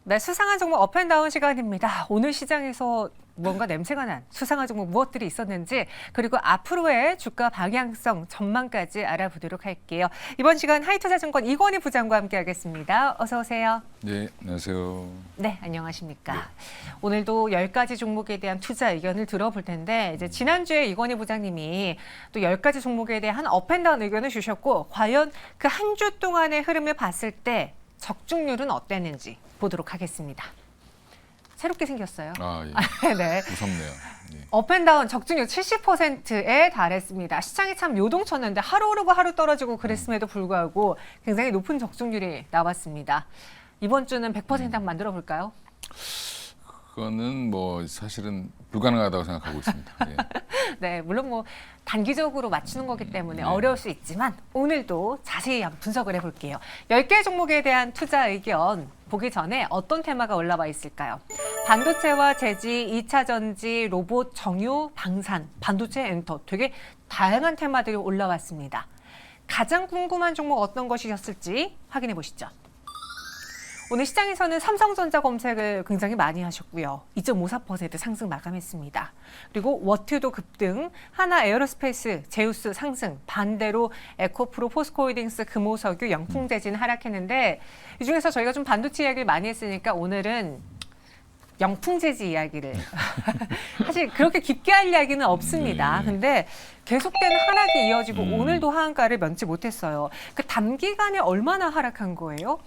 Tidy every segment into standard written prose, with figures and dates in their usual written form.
네, 수상한 종목 업앤다운 시간입니다. 오늘 시장에서 뭔가 냄새가 난 수상한 종목 무엇들이 있었는지 그리고 앞으로의 주가 방향성 전망까지 알아보도록 할게요. 이번 시간 하이투자증권 이건희 부장과 함께하겠습니다. 어서 오세요. 네, 안녕하세요. 네, 안녕하십니까. 오늘도 10가지 종목에 대한 투자 의견을 들어볼 텐데 이제 지난주에 이건희 부장님이 또 10가지 종목에 대한 업앤다운 의견을 주셨고 과연 그 한 주 동안의 흐름을 봤을 때 적중률은 어땠는지 보도록 하겠습니다. 새롭게 생겼어요. 아, 예. 네. 무섭네요. 예. 업앤다운 적중률 70%에 달했습니다. 시장이 참 요동쳤는데 하루 오르고 하루 떨어지고 그랬음에도 불구하고 굉장히 높은 적중률이 나왔습니다. 이번 주는 100% 한번 만들어 볼까요? 그거는 뭐 사실은 불가능하다고 생각하고 있습니다. 예. 네, 물론 뭐 단기적으로 맞추는 거기 때문에 네. 어려울 수 있지만 오늘도 자세히 한번 분석을 해볼게요. 10개 종목에 대한 투자 의견 보기 전에 어떤 테마가 올라와 있을까요? 반도체와 제지, 2차 전지, 로봇, 정유, 방산, 반도체, 엔터 되게 다양한 테마들이 올라왔습니다. 가장 궁금한 종목 어떤 것이었을지 확인해 보시죠. 오늘 시장에서는 삼성전자 검색을 굉장히 많이 하셨고요. 2.54% 상승 마감했습니다. 그리고 워트도 급등, 하나 에어로스페이스, 제우스 상승, 반대로 에코프로, 포스코홀딩스, 금호석유, 영풍재진 하락했는데 이 중에서 저희가 좀 반도체 이야기를 많이 했으니까 오늘은 영풍재지 이야기를 사실 그렇게 깊게 할 이야기는 없습니다. 네. 근데 계속된 하락이 이어지고 오늘도 하한가를 면치 못했어요. 그 단기간에 얼마나 하락한 거예요?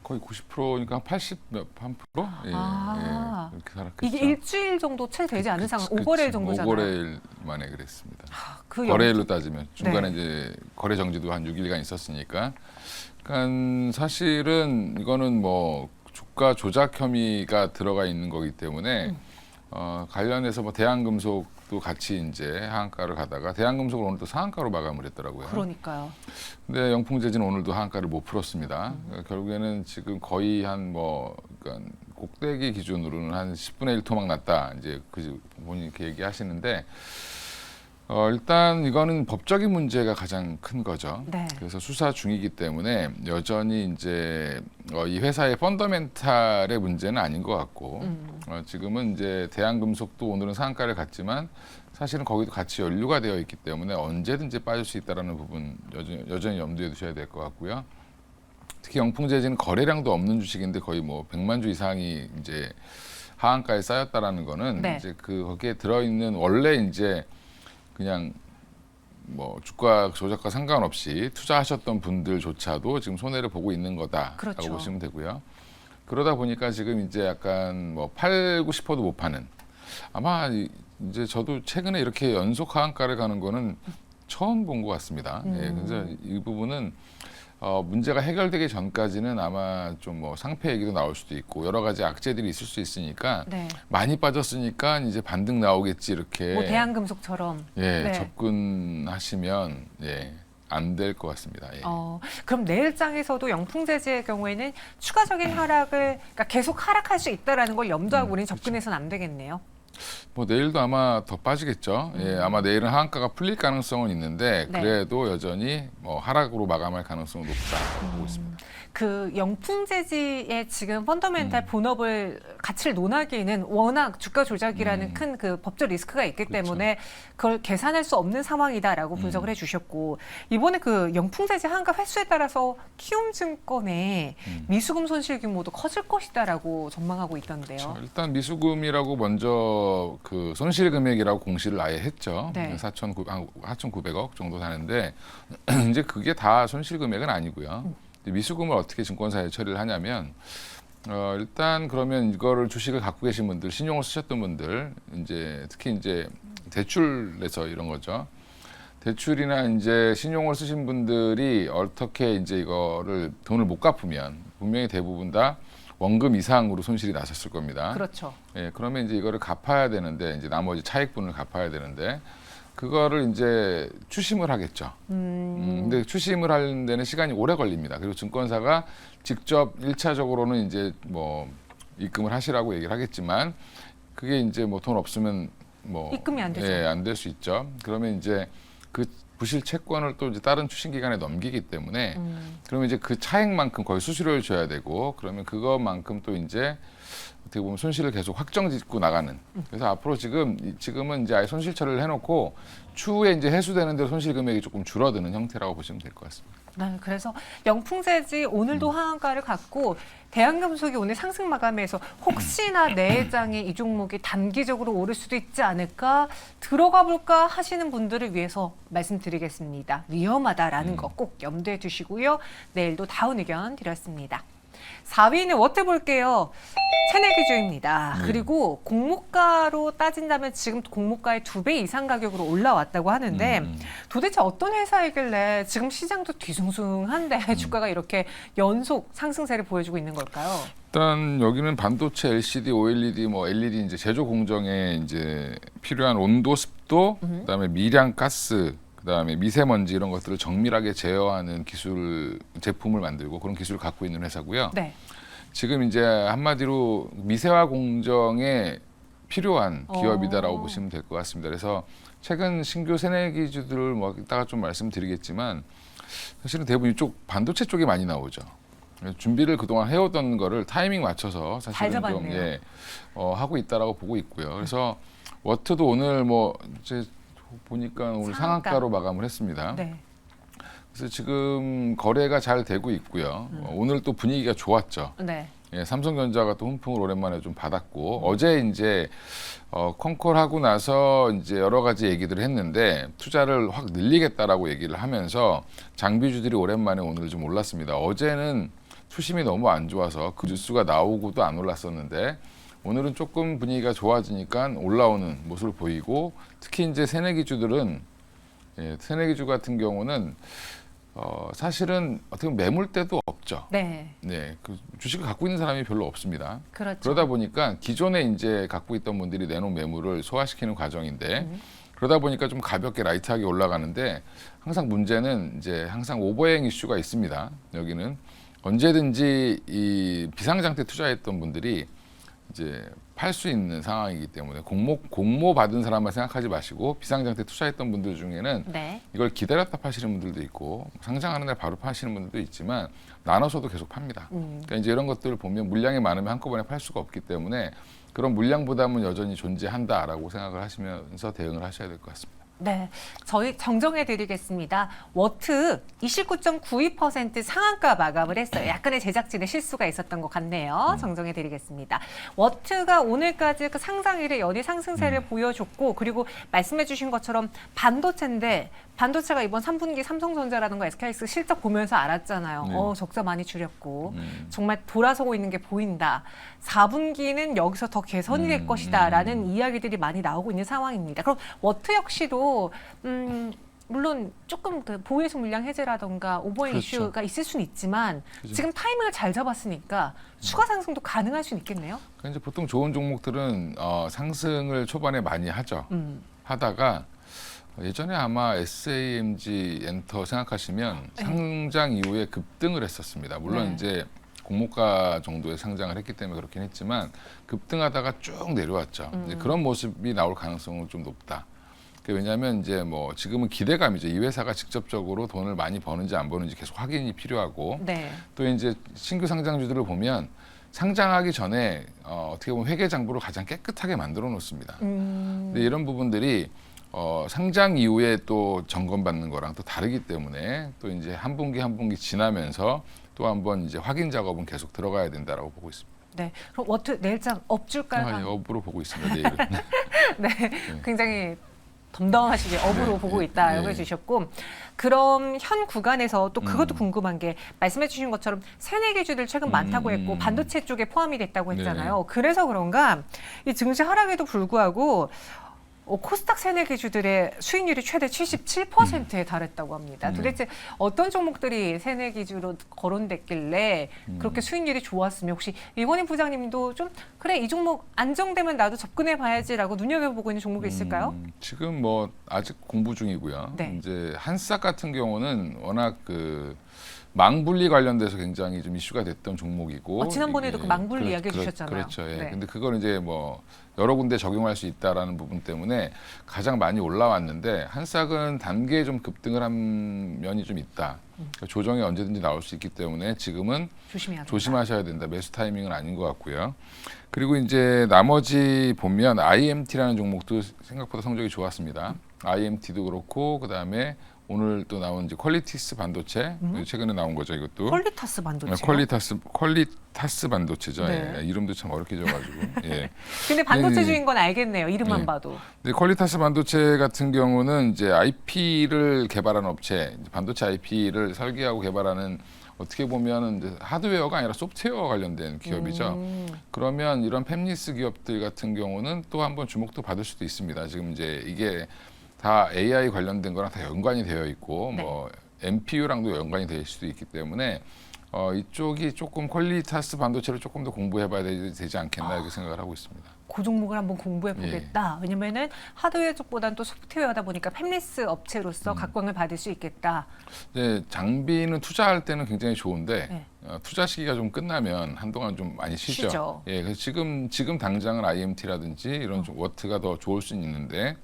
거의 90%니까 한 80몇 프로? 예, 아. 예, 그렇게 살았겠죠. 이게 일주일 정도 채 되지 않은 상황, 5거래일 정도잖아요. 5거래일 만에 그랬습니다. 그 거래일로 따지면 중간에 네. 이제 거래 정지도 한 6일간 있었으니까. 그러니까 사실은 이거는 뭐 주가 조작 혐의가 들어가 있는 거기 때문에 관련해서 뭐 대한금속도 같이 이제 하한가를 가다가 대한금속을 오늘 또 상한가로 마감을 했더라고요. 그러니까요. 근데 영풍재지는 오늘도 하한가를 못 풀었습니다. 그러니까 결국에는 지금 거의 한 뭐 그러니까 꼭대기 기준으로는 한 10분의 1 토막 났다. 이제 그 본인이 이렇게 얘기하시는데 일단 이거는 법적인 문제가 가장 큰 거죠. 네. 그래서 수사 중이기 때문에 여전히 이제 이 회사의 펀더멘탈의 문제는 아닌 것 같고 지금은 이제 대한금속도 오늘은 상한가를 갔지만 사실은 거기도 같이 연루가 되어 있기 때문에 언제든지 빠질 수 있다는 부분 여전히 염두에 두셔야 될 것 같고요. 특히 영풍재지는 거래량도 없는 주식인데 거의 뭐 100만 주 이상이 이제 하한가에 쌓였다라는 거는 네. 이제 그 거기에 들어있는 원래 이제 그냥 뭐 주가 조작과 상관없이 투자하셨던 분들조차도 지금 손해를 보고 있는 거다라고 그렇죠. 보시면 되고요. 그러다 보니까 지금 이제 약간 뭐 팔고 싶어도 못 파는 아마 이제 저도 최근에 이렇게 연속 하한가를 가는 거는 처음 본 것 같습니다. 예, 그래서 이 부분은 문제가 해결되기 전까지는 아마 좀 뭐 상패 얘기도 나올 수도 있고 여러 가지 악재들이 있을 수 있으니까 네. 많이 빠졌으니까 이제 반등 나오겠지 이렇게 뭐 대한금속처럼. 예, 네. 접근하시면 예, 안 될 것 같습니다. 예. 그럼 내일장에서도 영풍재지의 경우에는 추가적인 하락을 그러니까 계속 하락할 수 있다라는 걸 염두하고 우리는 접근해서는 안 되겠네요. 뭐 내일도 아마 더 빠지겠죠. 예, 아마 내일은 하한가가 풀릴 가능성은 있는데 네. 그래도 여전히 뭐 하락으로 마감할 가능성은 높다 보고 있습니다. 그 영풍재지의 지금 펀더멘탈 본업을 가치를 논하기에는 워낙 주가 조작이라는 큰 그 법적 리스크가 있기 그렇죠. 때문에 그걸 계산할 수 없는 상황이다라고 분석을 해주셨고 이번에 그 영풍재지 한가 횟수에 따라서 키움증권의 미수금 손실 규모도 커질 것이다라고 전망하고 있던데요. 그렇죠. 일단 미수금이라고 먼저 그 손실 금액이라고 공시를 아예 했죠. 네. 4,900억 정도 되는데 이제 그게 다 손실 금액은 아니고요. 미수금을 어떻게 증권사에 처리를 하냐면 일단 그러면 이거를 주식을 갖고 계신 분들, 신용을 쓰셨던 분들, 이제 특히 이제 대출 내서 이런 거죠. 대출이나 이제 신용을 쓰신 분들이 어떻게 이제 이거를 돈을 못 갚으면 분명히 대부분 다 원금 이상으로 손실이 나셨을 겁니다. 그렇죠. 예, 그러면 이제 이거를 갚아야 되는데 이제 나머지 차익분을 갚아야 되는데 그거를 이제 추심을 하겠죠. 근데 추심을 하는 데는 시간이 오래 걸립니다. 그리고 증권사가 직접 1차적으로는 이제 뭐 입금을 하시라고 얘기를 하겠지만 그게 이제 뭐 돈 없으면 뭐 입금이 안 되죠. 예, 안 될 수 있죠. 그러면 이제 그 부실 채권을 또 이제 다른 추심기관에 넘기기 때문에 그러면 이제 그 차액만큼 거의 수수료를 줘야 되고 그러면 그것만큼 또 이제 어떻게 보면 손실을 계속 확정짓고 나가는. 그래서 앞으로 지금은 이제 아예 손실 처리를 해놓고 추후에 이제 해소되는 대로 손실 금액이 조금 줄어드는 형태라고 보시면 될 것 같습니다. 네, 그래서 영풍재지 오늘도 하한가를 갖고 대한금속이 오늘 상승 마감해서 혹시나 내장에 이 종목이 단기적으로 오를 수도 있지 않을까 들어가 볼까 하시는 분들을 위해서 말씀드리겠습니다. 위험하다라는 거 꼭 염두에 두시고요. 내일도 다운 의견 드렸습니다. 4위는 워트 볼게요. 새내기주입니다. 그리고 공모가로 따진다면 지금 공모가의 2배 이상 가격으로 올라왔다고 하는데 도대체 어떤 회사이길래 지금 시장도 뒤숭숭한데 주가가 이렇게 연속 상승세를 보여주고 있는 걸까요? 일단 여기는 반도체, LCD, OLED, 뭐 LED 이제 제조 공정에 이제 필요한 온도, 습도, 그다음에 미량 가스, 그다음에 미세먼지 이런 것들을 정밀하게 제어하는 제품을 만들고 그런 기술을 갖고 있는 회사고요. 네. 지금 이제 한마디로 미세화 공정에 필요한 기업이다라고 보시면 될 것 같습니다. 그래서 최근 신규 새내기주들을 뭐 이따가 좀 말씀드리겠지만 사실은 대부분 이쪽 반도체 쪽에 많이 나오죠. 준비를 그동안 해오던 거를 타이밍 맞춰서 사실은 좀 하고 있다라고 보고 있고요. 그래서 워트도 오늘 뭐 이제 보니까 오늘 상한가로 마감을 했습니다. 네. 그래서 지금 거래가 잘 되고 있고요. 오늘 또 분위기가 좋았죠. 네. 예, 삼성전자가 또 훈풍을 오랜만에 좀 받았고 어제 이제 콩콜하고 나서 이제 여러 가지 얘기들을 했는데 투자를 확 늘리겠다라고 얘기를 하면서 장비주들이 오랜만에 오늘 좀 올랐습니다. 어제는 투심이 너무 안 좋아서 그 뉴스가 나오고도 안 올랐었는데 오늘은 조금 분위기가 좋아지니까 올라오는 모습을 보이고 특히 이제 새내기주들은 새내기주 같은 경우는 사실은 어떻게 보면 매물대도 없죠. 네. 네, 그 주식을 갖고 있는 사람이 별로 없습니다. 그렇죠. 그러다 보니까 기존에 이제 갖고 있던 분들이 내놓은 매물을 소화시키는 과정인데 그러다 보니까 좀 가볍게 라이트하게 올라가는데 항상 문제는 이제 항상 오버행 이슈가 있습니다. 여기는 언제든지 이 비상장대 투자했던 분들이 이제 팔 수 있는 상황이기 때문에 공모 받은 사람만 생각하지 마시고 비상장대 투자했던 분들 중에는 네. 이걸 기다렸다 파시는 분들도 있고 상장하는 날 바로 파시는 분들도 있지만 나눠서도 계속 팝니다. 그러니까 이제 이런 것들을 보면 물량이 많으면 한꺼번에 팔 수가 없기 때문에 그런 물량 부담은 여전히 존재한다라고 생각을 하시면서 대응을 하셔야 될 것 같습니다. 네, 저희 정정해 드리겠습니다. 워트 29.92% 상한가 마감을 했어요. 약간의 제작진의 실수가 있었던 것 같네요. 정정해 드리겠습니다. 워트가 오늘까지 그 상장일에 연일 상승세를 보여줬고 그리고 말씀해 주신 것처럼 반도체인데 반도체가 이번 3분기 삼성전자라든가 SK하이닉스 실적 보면서 알았잖아요. 네. 적자 많이 줄였고 정말 돌아서고 있는 게 보인다. 4분기는 여기서 더 개선이 될 것이다라는 이야기들이 많이 나오고 있는 상황입니다. 그럼 워트 역시도 물론 조금 그 보유수 물량 해제라든가 오버행 그렇죠. 이슈가 있을 수는 있지만 그죠. 지금 타이밍을 잘 잡았으니까 추가 상승도 가능할 수는 있겠네요. 그러니까 이제 보통 좋은 종목들은 상승을 초반에 많이 하죠. 하다가 예전에 아마 SAMG 엔터 생각하시면 상장 이후에 급등을 했었습니다. 물론 네. 이제 공모가 정도의 상장을 했기 때문에 그렇긴 했지만 급등하다가 쭉 내려왔죠. 이제 그런 모습이 나올 가능성은 좀 높다. 왜냐하면 이제 뭐 지금은 기대감이죠. 이 회사가 직접적으로 돈을 많이 버는지 안 버는지 계속 확인이 필요하고 네. 또 이제 신규 상장주들을 보면 상장하기 전에 어떻게 보면 회계 장부를 가장 깨끗하게 만들어 놓습니다. 근데 이런 부분들이 상장 이후에 또 점검받는 거랑 또 다르기 때문에 또 이제 한 분기 한 분기 지나면서 또 한번 이제 확인 작업은 계속 들어가야 된다라고 보고 있습니다. 네. 그럼 워트 내일장 업줄까요? 예, 업으로 보고 있습니다. 내일은. 네. 굉장히 덤덤하시게 업으로 네, 보고 네, 있다고 네. 해주셨고 그럼 현 구간에서 또 그것도 궁금한 게 말씀해 주신 것처럼 새내기주들 최근 많다고 했고 반도체 쪽에 포함이 됐다고 했잖아요. 그래서 그런가 이 증시 하락에도 불구하고 코스닥 새내기주들의 수익률이 최대 77%에 달했다고 합니다. 도대체 어떤 종목들이 새내기주로 거론됐길래 그렇게 수익률이 좋았으면 혹시 이건희 부장님도 좀 그래 이 종목 안정되면 나도 접근해 봐야지라고 눈여겨보고 있는 종목이 있을까요? 지금 뭐 아직 공부 중이고요. 네. 이제 한싹 같은 경우는 워낙 망분리 관련돼서 굉장히 좀 이슈가 됐던 종목이고 지난번에도 이게- 그 망분리 이야기해 주셨잖아요. 그렇죠. 예. 네. 근데 그걸 이제 뭐 여러 군데 적용할 수 있다라는 부분 때문에 가장 많이 올라왔는데 한싹은 단계에 좀 급등을 한 면이 좀 있다. 그러니까 조정이 언제든지 나올 수 있기 때문에 지금은 조심하셔야 된다. 매수 타이밍은 아닌 것 같고요. 그리고 이제 나머지 보면 IMT라는 종목도 생각보다 성적이 좋았습니다. IMT도 그렇고 그다음에 오늘 또 나온 이제 퀄리티스 반도체 최근에 나온 거죠. 이것도 퀄리타스 반도체. 퀄리타스 반도체죠. 네. 예, 이름도 참 어렵게 적어가지고. 예. 근데 반도체주인 네. 건 알겠네요. 이름만 네. 봐도. 근데 퀄리타스 반도체 같은 경우는 이제 IP를 개발한 업체, 반도체 IP를 설계하고 개발하는 어떻게 보면 이제 하드웨어가 아니라 소프트웨어 관련된 기업이죠. 그러면 이런 팹리스 기업들 같은 경우는 또 한번 주목도 받을 수도 있습니다. 지금 이제 이게 다 AI 관련된 거랑 다 연관이 되어 있고 네. 뭐 MPU랑도 연관이 될 수도 있기 때문에 이쪽이 조금 퀄리타스 반도체를 조금 더 공부해봐야 되지 않겠나 이렇게 생각을 하고 있습니다. 그 종목을 한번 공부해 보겠다. 왜냐면은 하드웨어 쪽보다는 또 소프트웨어다 보니까 팹리스 업체로서 각광을 받을 수 있겠다. 이제 장비는 투자할 때는 굉장히 좋은데 네. 투자 시기가 좀 끝나면 한동안 좀 많이 쉬죠. 예, 그래서 지금 당장은 IMT라든지 이런 좀 워트가 더 좋을 수는 있는데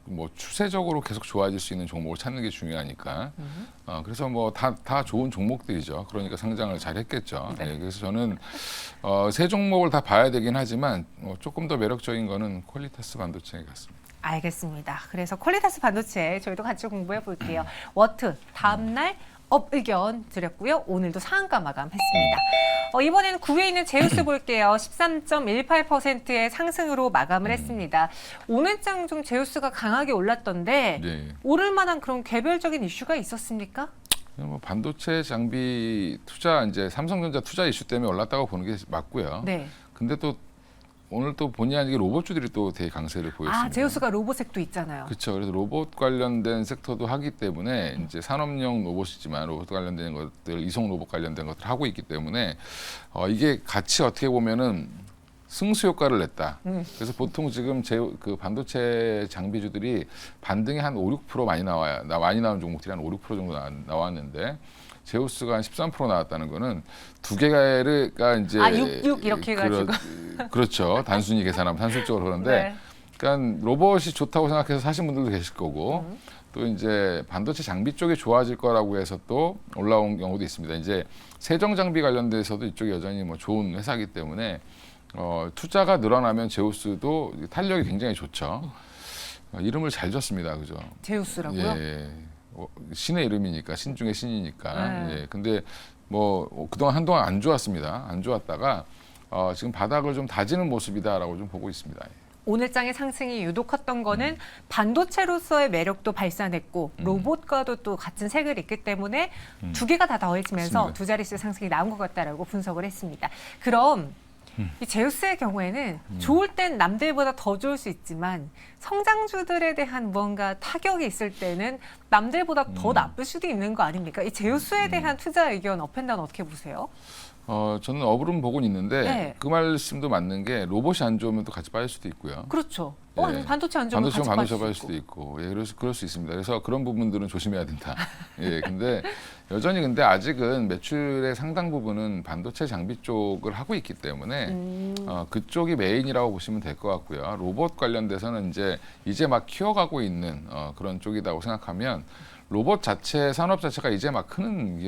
뭐 추세적으로 계속 좋아질 수 있는 종목을 찾는 게 중요하니까. 그래서 뭐 다 좋은 종목들이죠. 그러니까 상장을 잘 했겠죠. 네. 예, 그래서 저는 세 종목을 다 봐야 되긴 하지만 조금 더 매력적인 거는 퀄리타스 반도체 같습니다. 알겠습니다. 그래서 퀄리타스 반도체 저희도 같이 공부해 볼게요. 워트 다음날 업 의견 드렸고요. 오늘도 상한가 마감했습니다. 이번에는 9위에 있는 제우스 볼게요. 13.18%의 상승으로 마감을 했습니다. 오늘 장 좀 제우스가 강하게 올랐던데 네. 오를 만한 그런 개별적인 이슈가 있었습니까? 뭐 반도체 장비 투자 이제 삼성전자 투자 이슈 때문에 올랐다고 보는 게 맞고요. 네. 근데 또 오늘 또 본의 아니게 로봇주들이 또 되게 강세를 보였습니다. 제우스가 로봇색도 있잖아요. 그렇죠. 그래서 로봇 관련된 섹터도 하기 때문에 이제 산업용 로봇이지만 로봇 관련된 것들, 이송 로봇 관련된 것들 하고 있기 때문에 이게 같이 어떻게 보면은 승수 효과를 냈다. 그래서 보통 지금 그 반도체 장비주들이 반등이 한 5, 6% 많이 나와요. 많이 나온 종목들이 한 5, 6% 정도 나왔는데 제우스가 한 13% 나왔다는 거는 두 개가 이제 6 이렇게 해가지고. 그렇죠. 단순히 계산하면 산술적으로 그런데 네. 그러니까 로봇이 좋다고 생각해서 사신 분들도 계실 거고 또 이제 반도체 장비 쪽이 좋아질 거라고 해서 또 올라온 경우도 있습니다. 이제 세정 장비 관련돼서도 이쪽이 여전히 뭐 좋은 회사이기 때문에 투자가 늘어나면 제우스도 탄력이 굉장히 좋죠. 이름을 잘 줬습니다, 그죠? 제우스라고요? 예. 신의 이름이니까 신 중에 신이니까. 네. 예. 근데 뭐 그동안 한동안 안 좋았습니다. 안 좋았다가 지금 바닥을 좀 다지는 모습이다라고 좀 보고 있습니다. 오늘 장의 상승이 유독 컸던 거는 반도체로서의 매력도 발산했고 로봇과도 또 같은 색을 있기 때문에 두 개가 다 더해지면서 맞습니다. 두 자릿수 상승이 나온 것 같다라고 분석을 했습니다. 그럼 이 제우스의 경우에는 좋을 땐 남들보다 더 좋을 수 있지만 성장주들에 대한 무언가 타격이 있을 때는 남들보다 더 나쁠 수도 있는 거 아닙니까? 이 제우스에 대한 투자 의견 업앤다운 어떻게 보세요? 저는 업으로는 보고는 있는데 네. 그 말씀도 맞는 게 로봇이 안 좋으면 또 같이 빠질 수도 있고요. 그렇죠. 예. 반도체 안 좋으면 같이 반도체 빠질 빠질 수도 있고, 예, 그럴 수 있습니다. 그래서 그런 부분들은 조심해야 된다. 예, 근데 여전히 근데 아직은 매출의 상당 부분은 반도체 장비 쪽을 하고 있기 때문에 그쪽이 메인이라고 보시면 될 것 같고요. 로봇 관련돼서는 이제 막 키워가고 있는 그런 쪽이라고 생각하면. 로봇 자체 산업 자체가 이제 막 크는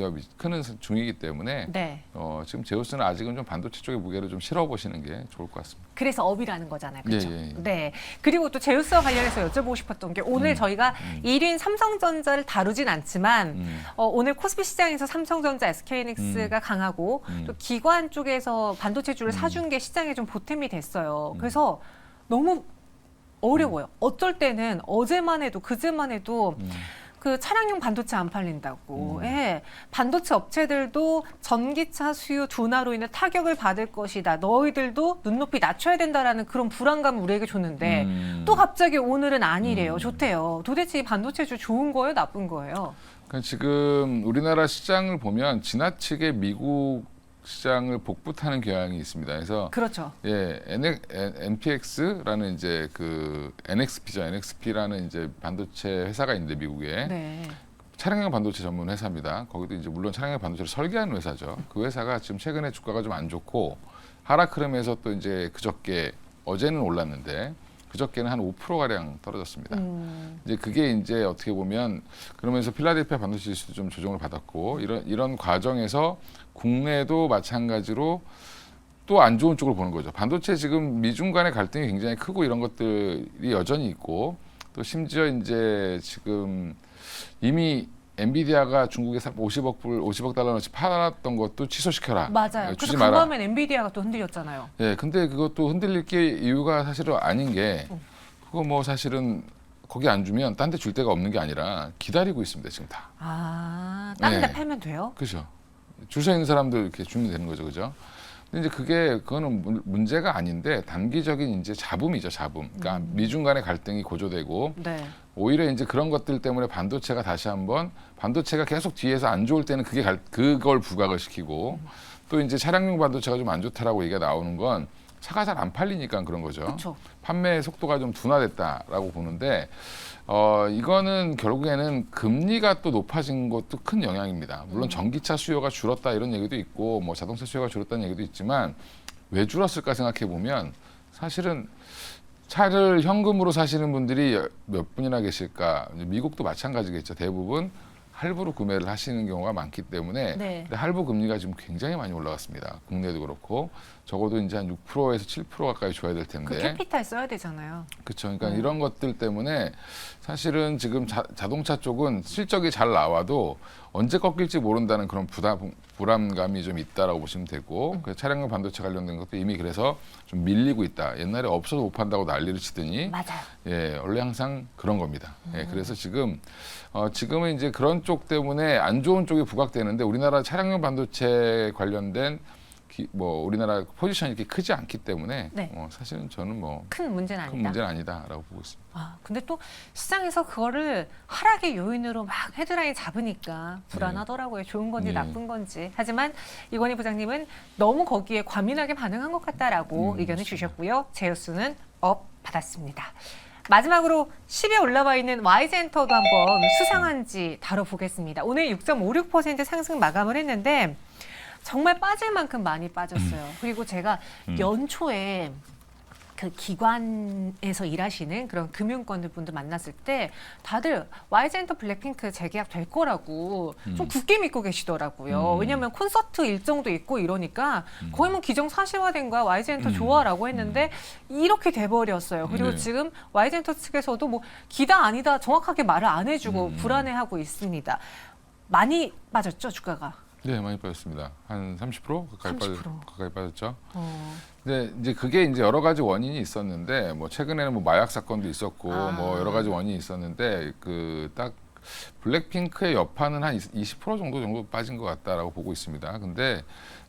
중이기 때문에 네. 지금 제우스는 아직은 좀 반도체 쪽의 무게를 좀 실어 보시는 게 좋을 것 같습니다. 그래서 업이라는 거잖아요. 그렇죠? 예. 네. 그리고 또 제우스와 관련해서 여쭤보고 싶었던 게 오늘 저희가 1위인 삼성전자를 다루진 않지만 오늘 코스피 시장에서 삼성전자, SK하이닉스가 강하고 또 기관 쪽에서 반도체주를 사준 게 시장에 좀 보탬이 됐어요. 그래서 너무 어려워요. 어쩔 때는 어제만 해도 그제만 해도 그 차량용 반도체 안 팔린다고. 예. 반도체 업체들도 전기차 수요 둔화로 인해 타격을 받을 것이다. 너희들도 눈높이 낮춰야 된다라는 그런 불안감을 우리에게 줬는데 또 갑자기 오늘은 아니래요. 좋대요. 도대체 이 반도체주 좋은 거예요? 나쁜 거예요? 그러니까 지금 우리나라 시장을 보면 지나치게 미국 시장을 복붙하는 경향이 있습니다. 그래서 그렇죠. 예, NPX라는 이제 그 NXP죠. NXP라는 이제 반도체 회사가 있는데 미국에 네. 차량용 반도체 전문 회사입니다. 거기도 이제 물론 차량용 반도체를 설계하는 회사죠. 그 회사가 지금 최근에 주가가 좀 안 좋고 하락 흐름에서 또 이제 그저께 어제는 올랐는데 그저께는 한 5% 가량 떨어졌습니다. 이제 그게 이제 어떻게 보면 그러면서 필라델피아 반도체 지수도 좀 조정을 받았고 이런 과정에서 국내도 마찬가지로 또 안 좋은 쪽을 보는 거죠. 반도체 지금 미중 간의 갈등이 굉장히 크고 이런 것들이 여전히 있고 또 심지어 이제 지금 이미 엔비디아가 중국에서 50억 달러어치 팔았던 것도 취소시켜라. 맞아요. 주지 그래서 마라. 간밤엔 엔비디아가 또 흔들렸잖아요. 예, 근데 그것도 흔들릴 게 이유가 사실은 아닌 게 그거 뭐 사실은 거기 안 주면 딴 데 줄 데가 없는 게 아니라 기다리고 있습니다 지금 다. 아, 다른 데 네. 팔면 돼요? 그죠. 줄 서 있는 사람들 이렇게 주면 되는 거죠, 그죠? 근데 이제 그거는 문제가 아닌데 단기적인 이제 잡음이죠, 잡음. 그러니까 미중 간의 갈등이 고조되고 네. 오히려 이제 그런 것들 때문에 반도체가 다시 한번 반도체가 계속 뒤에서 안 좋을 때는 그걸 부각을 시키고 또 이제 차량용 반도체가 좀 안 좋다라고 얘기가 나오는 건 차가 잘 안 팔리니까 그런 거죠. 그렇죠. 판매 속도가 좀 둔화됐다라고 보는데 이거는 결국에는 금리가 또 높아진 것도 큰 영향입니다. 물론 전기차 수요가 줄었다 이런 얘기도 있고 뭐 자동차 수요가 줄었다는 얘기도 있지만 왜 줄었을까 생각해 보면 사실은 차를 현금으로 사시는 분들이 몇 분이나 계실까? 미국도 마찬가지겠죠. 대부분 할부로 구매를 하시는 경우가 많기 때문에 네. 근데 할부 금리가 지금 굉장히 많이 올라갔습니다. 국내도 그렇고 적어도 이제 한 6%에서 7% 가까이 줘야 될 그 텐데. 캐피탈 써야 되잖아요. 그렇죠. 그러니까 이런 것들 때문에 사실은 지금 자동차 쪽은 실적이 잘 나와도 언제 꺾일지 모른다는 그런 불안감이 좀 있다라고 보시면 되고 그래서 차량용 반도체 관련된 것도 이미 그래서 좀 밀리고 있다. 옛날에 없어도 못 판다고 난리를 치더니 맞아요. 예, 원래 항상 그런 겁니다. 예, 그래서 지금은 이제 그런 쪽 때문에 안 좋은 쪽이 부각되는데 우리나라 차량용 반도체 관련된 우리나라 포지션이 이렇게 크지 않기 때문에 네. 사실은 저는 뭐 큰 문제는 큰 아니다. 문제는 아니다라고 보고 있습니다. 아, 근데 또 시장에서 그거를 하락의 요인으로 막 헤드라인 잡으니까 불안하더라고요. 좋은 건지 네. 나쁜 건지. 하지만 이건희 부장님은 너무 거기에 과민하게 반응한 것 같다라고 의견을 주셨고요. 제휴수는 업 받았습니다. 마지막으로 10에 올라와 있는 Y센터도 한번 수상한지 다뤄보겠습니다. 오늘 6.56% 상승 마감을 했는데 정말 빠질 만큼 많이 빠졌어요. 그리고 제가 연초에 그 기관에서 일하시는 그런 금융권들 분들 만났을 때 다들 Y센터 블랙핑크 재계약 될 거라고 좀 굳게 믿고 계시더라고요. 왜냐하면 콘서트 일정도 있고 이러니까 거의 뭐 기정사실화된 거야. Y센터 좋아라고 했는데 이렇게 돼버렸어요. 그리고 네. 지금 Y센터 측에서도 뭐 기다 아니다 정확하게 말을 안 해주고 불안해하고 있습니다. 많이 빠졌죠, 주가가? 네, 많이 빠졌습니다. 한 30% 가까이 30%. 가까이 빠졌죠. 근데 이제 그게 이제 여러 가지 원인이 있었는데 뭐 최근에는 뭐 마약 사건도 있었고 뭐 여러 가지 원인이 있었는데 그 딱 블랙핑크의 여파는 한 20% 정도 빠진 것 같다라고 보고 있습니다. 근데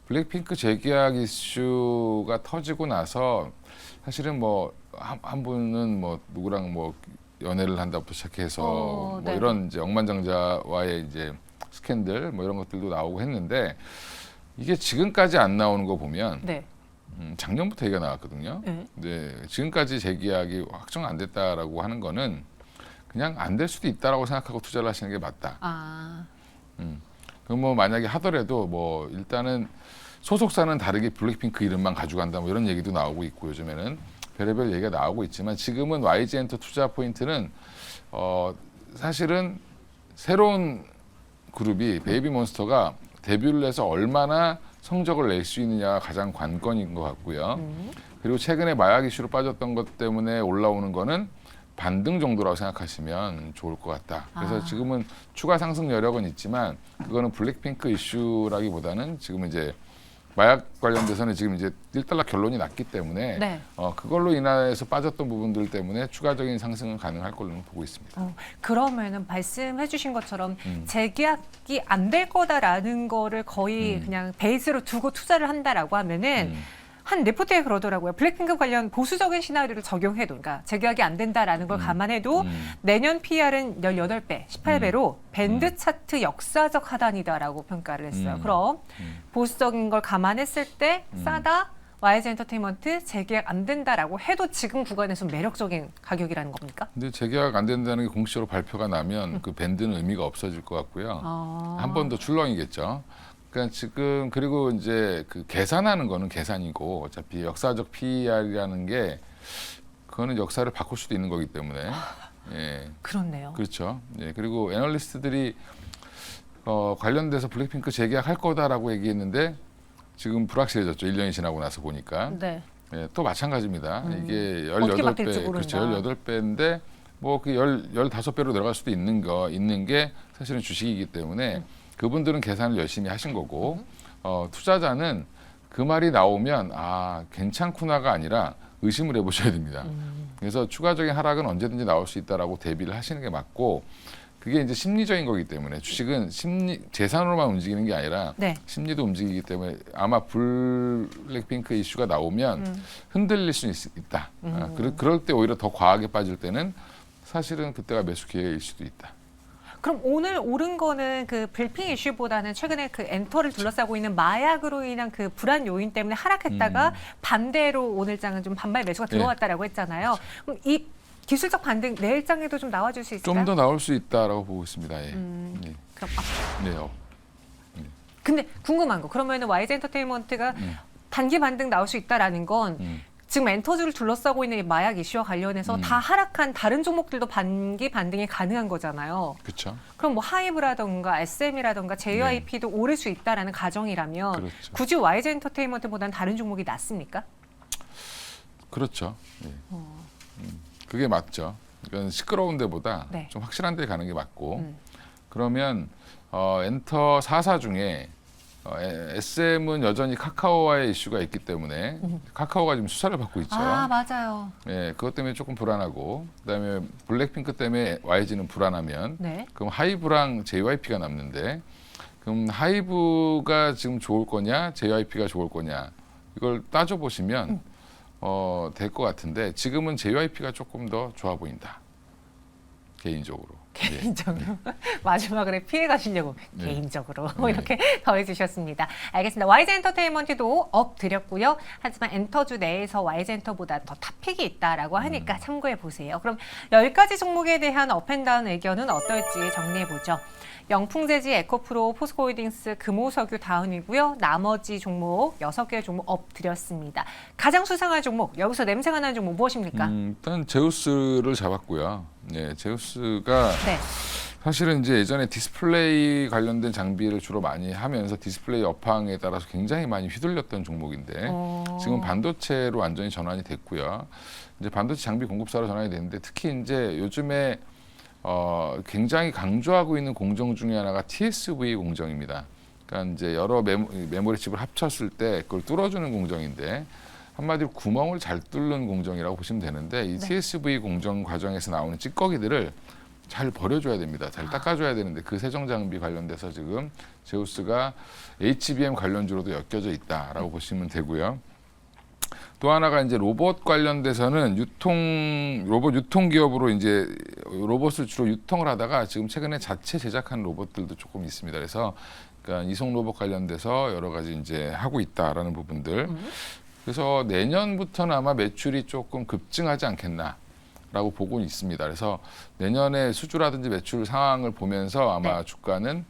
블랙핑크 재계약 이슈가 터지고 나서 사실은 뭐 한 분은 뭐 누구랑 뭐 연애를 한다부터 시작해서 뭐 네. 이런 이제 억만장자와의 이제 스캔들 뭐 이런 것들도 나오고 했는데 이게 지금까지 안 나오는 거 보면 네. 작년부터 얘기가 나왔거든요. 네. 근데 지금까지 재계약이 확정 안 됐다라고 하는 거는 그냥 안 될 수도 있다라고 생각하고 투자를 하시는 게 맞다. 아, 그럼 뭐 만약에 하더라도 뭐 일단은 소속사는 다르게 블랙핑크 이름만 가져간다 뭐 이런 얘기도 나오고 있고 요즘에는 별의별 얘기가 나오고 있지만 지금은 YG엔터 투자 포인트는 사실은 새로운 그룹이 베이비몬스터가 데뷔를 해서 얼마나 성적을 낼 수 있느냐가 가장 관건인 것 같고요. 그리고 최근에 마약 이슈로 빠졌던 것 때문에 올라오는 거는 반등 정도라고 생각하시면 좋을 것 같다. 그래서 지금은 추가 상승 여력은 있지만 그거는 블랙핑크 이슈라기보다는 지금 이제 마약 관련돼서는 지금 이제 1달러 결론이 났기 때문에 네. 그걸로 인해서 빠졌던 부분들 때문에 추가적인 상승은 가능할 걸로 보고 있습니다. 그러면은 말씀해 주신 것처럼 재계약이 안 될 거다라는 거를 거의 그냥 베이스로 두고 투자를 한다라고 하면은 한 레포트에 그러더라고요. 블랙핑크 관련 보수적인 시나리오를 적용해도, 그러니까 재계약이 안 된다라는 걸 감안해도 내년 PR은 18배, 18배로 밴드 차트 역사적 하단이다라고 평가를 했어요. 그럼 보수적인 걸 감안했을 때 싸다, YG 엔터테인먼트 재계약 안 된다라고 해도 지금 구간에서 매력적인 가격이라는 겁니까? 근데 재계약 안 된다는 게 공식적으로 발표가 나면 그 밴드는 의미가 없어질 것 같고요. 한 번 더 출렁이겠죠. 그러니까 지금 그리고 이제 그 계산하는 거는 계산이고 어차피 역사적 PER이라는 게 그거는 역사를 바꿀 수도 있는 거기 때문에 예. 그렇네요. 그렇죠. 예. 그리고 애널리스트들이 관련돼서 블랙핑크 재계약할 거다라고 얘기했는데 지금 불확실해졌죠. 1년이 지나고 나서 보니까. 네. 예, 또 마찬가지입니다. 이게 어떻게 바뀔지 18배, 모른다. 그렇죠. 18배인데 뭐 그 15배로 내려갈 수도 있는 게 사실은 주식이기 때문에 그분들은 계산을 열심히 하신 거고 투자자는 그 말이 나오면 아, 괜찮구나가 아니라 의심을 해보셔야 됩니다. 그래서 추가적인 하락은 언제든지 나올 수 있다라고 대비를 하시는 게 맞고 그게 이제 심리적인 거기 때문에 주식은 재산으로만 움직이는 게 아니라 네. 심리도 움직이기 때문에 아마 블랙핑크 이슈가 나오면 흔들릴 수 있다. 그럴 때 오히려 더 과하게 빠질 때는 사실은 그때가 매수 기회일 수도 있다. 그럼 오늘 오른 거는 그 블핑 이슈보다는 최근에 그 엔터를 둘러싸고 있는 마약으로 인한 그 불안 요인 때문에 하락했다가 반대로 오늘 장은 좀 반발 매수가 들어왔다라고 했잖아요. 그럼 이 기술적 반등 내일장에도 좀 나와줄 수 있을까요? 좀 더 나올 수 있다라고 보고 있습니다. 예. 예. 그럼 네. 근데 궁금한 거 그러면은 YG 엔터테인먼트가 단기 반등 나올 수 있다라는 건 지금 엔터주를 둘러싸고 있는 이 마약 이슈와 관련해서 다 하락한 다른 종목들도 반기 반등이 가능한 거잖아요. 그렇죠. 그럼 뭐 하이브라던가 SM이라던가 JYP도 오를 수 있다라는 가정이라면 그렇죠. 굳이 YG 엔터테인먼트보다는 다른 종목이 낫습니까? 그렇죠. 예. 그게 맞죠. 이건 시끄러운 데보다 네. 좀 확실한 데 가는 게 맞고 그러면 엔터 4사 중에 SM은 여전히 카카오와의 이슈가 있기 때문에 카카오가 지금 수사를 받고 있죠. 아 맞아요. 예, 그것 때문에 조금 불안하고 그다음에 블랙핑크 때문에 YG는 불안하면 네. 그럼 하이브랑 JYP가 남는데 그럼 하이브가 지금 좋을 거냐 JYP가 좋을 거냐 이걸 따져보시면 될 것 같은데 지금은 JYP가 조금 더 좋아 보인다. 개인적으로. 개인적으로 마지막으로 피해 가시려고 네. 개인적으로 네. 이렇게 더해 주셨습니다. 알겠습니다. YG 엔터테인먼트도 업 드렸고요. 하지만 엔터주 내에서 YG 엔터보다 더 탑픽이 있다라고 하니까 참고해 보세요. 그럼 10가지 종목에 대한 업앤다운 의견은 어떨지 정리해 보죠. 영풍재지, 에코프로, 포스코홀딩스, 금호석유 다운이고요. 나머지 종목 6개의 종목 업 드렸습니다. 가장 수상한 종목, 여기서 냄새가 나는 종목 무엇입니까? 일단 제우스를 잡았고요. 네, 제우스가 네. 사실은 이제 예전에 디스플레이 관련된 장비를 주로 많이 하면서 디스플레이 업황에 따라서 굉장히 많이 휘둘렸던 종목인데 지금 반도체로 완전히 전환이 됐고요. 이제 반도체 장비 공급사로 전환이 됐는데 특히 이제 요즘에 굉장히 강조하고 있는 공정 중에 하나가 TSV 공정입니다. 그러니까 이제 여러 메모리 칩을 합쳤을 때 그걸 뚫어주는 공정인데 한마디로 구멍을 잘 뚫는 공정이라고 보시면 되는데 이 TSV 공정 과정에서 나오는 찌꺼기들을 잘 버려줘야 됩니다. 잘 닦아줘야 되는데 그 세정 장비 관련돼서 지금 제우스가 HBM 관련주로도 엮여져 있다라고 보시면 되고요. 또 하나가 이제 로봇 관련돼서는 로봇 유통 기업으로 이제 로봇을 주로 유통을 하다가 지금 최근에 자체 제작한 로봇들도 조금 있습니다. 그래서 그러니까 이송 로봇 관련돼서 여러 가지 이제 하고 있다라는 부분들. 그래서 내년부터는 아마 매출이 조금 급증하지 않겠나라고 보고 있습니다. 그래서 내년에 수주라든지 매출 상황을 보면서 아마 주가는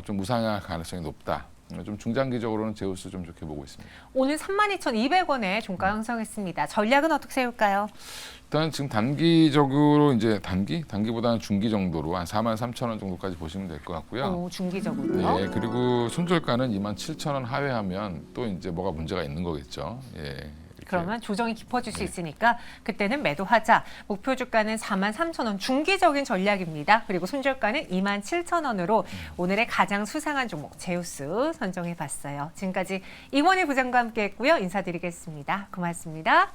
좀 우상향할 가능성이 높다. 좀 중장기적으로는 제우스 좀 좋게 보고 있습니다. 오늘 32,200원에 종가 형성했습니다. 전략은 어떻게 세울까요? 일단 지금 단기적으로 이제 단기보다는 중기 정도로 한 43,000원 정도까지 보시면 될 것 같고요. 중기적으로요? 네, 그리고 손절가는 27,000원 하회하면 또 이제 뭐가 문제가 있는 거겠죠. 예. 이렇게. 그러면 조정이 깊어질 수 있으니까 그때는 매도하자. 목표 주가는 43,000원 중기적인 전략입니다. 그리고 손절가는 27,000원으로 오늘의 가장 수상한 종목 제우스 선정해봤어요. 지금까지 이원희 부장과 함께했고요. 인사드리겠습니다. 고맙습니다.